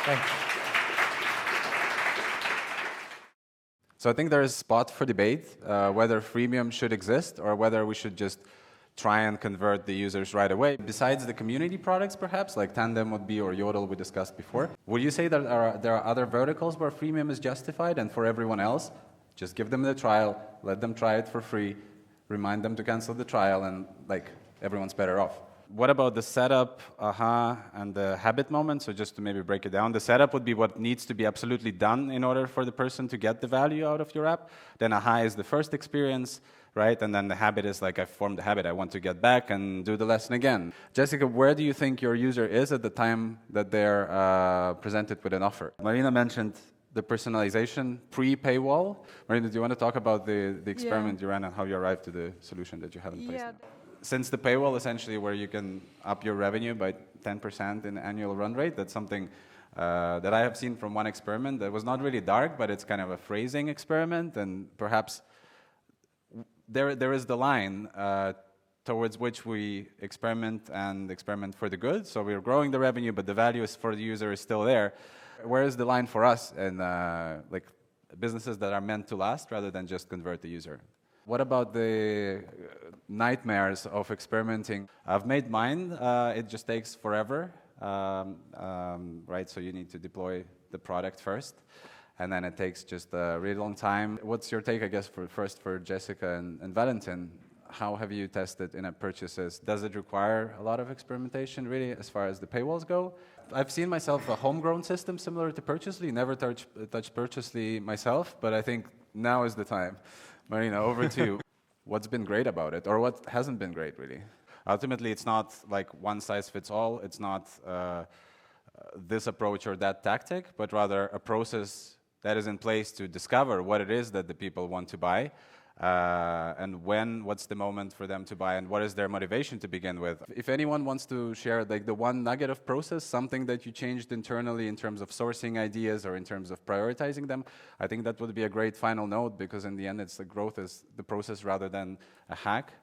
Thanks. So I think there is spot for debate whether freemium should exist or whether we should just try and convert the users right away. Besides the community products, perhaps, like Tandem would be, or Yodel we discussed before, would you say that there are other verticals where freemium is justified, and for everyone else, just give them the trial, let them try it for free, remind them to cancel the trial, and like everyone's better off? What about the setup, and the habit moment? So just to maybe break it down, the setup would be what needs to be absolutely done in order for the person to get the value out of your app. Then is the first experience, right? And then the habit is like, I've formed the habit, I want to get back and do the lesson again. Jessica, where do you think your user is at the time that they're presented with an offer? Marina mentioned the personalization pre-paywall. Marina, do you want to talk about the experiment you ran and how you arrived to the solution that you have in place now? Since the paywall essentially where you can up your revenue by 10% in annual run rate, that's something that I have seen from one experiment that was not really dark, but it's kind of a phrasing experiment, and perhaps there is the line towards which we experiment for the good. So we're growing the revenue, but the value is for the user is still there. Where is the line for us in like businesses that are meant to last rather than just convert the user? What about the nightmares of experimenting? I've made mine. It just takes forever, right? So you need to deploy the product first, and then it takes just a really long time. What's your take, I guess, for Jessica and Valentin? How have you tested in-app purchases? Does it require a lot of experimentation, really, as far as the paywalls go? I've seen myself a homegrown system similar to Purchasely. Never touched Purchasely myself, but I think now is the time. Marina, over to you. What's been great about it, or what hasn't been great, really? Ultimately, it's not like one size fits all. It's not this approach or that tactic, but rather a process that is in place to discover what it is that the people want to buy, and what's the moment for them to buy, and what is their motivation to begin with. If anyone wants to share like the one nugget of process, something that you changed internally in terms of sourcing ideas or in terms of prioritizing them, I think that would be a great final note, because in the end, it's the growth is the process rather than a hack.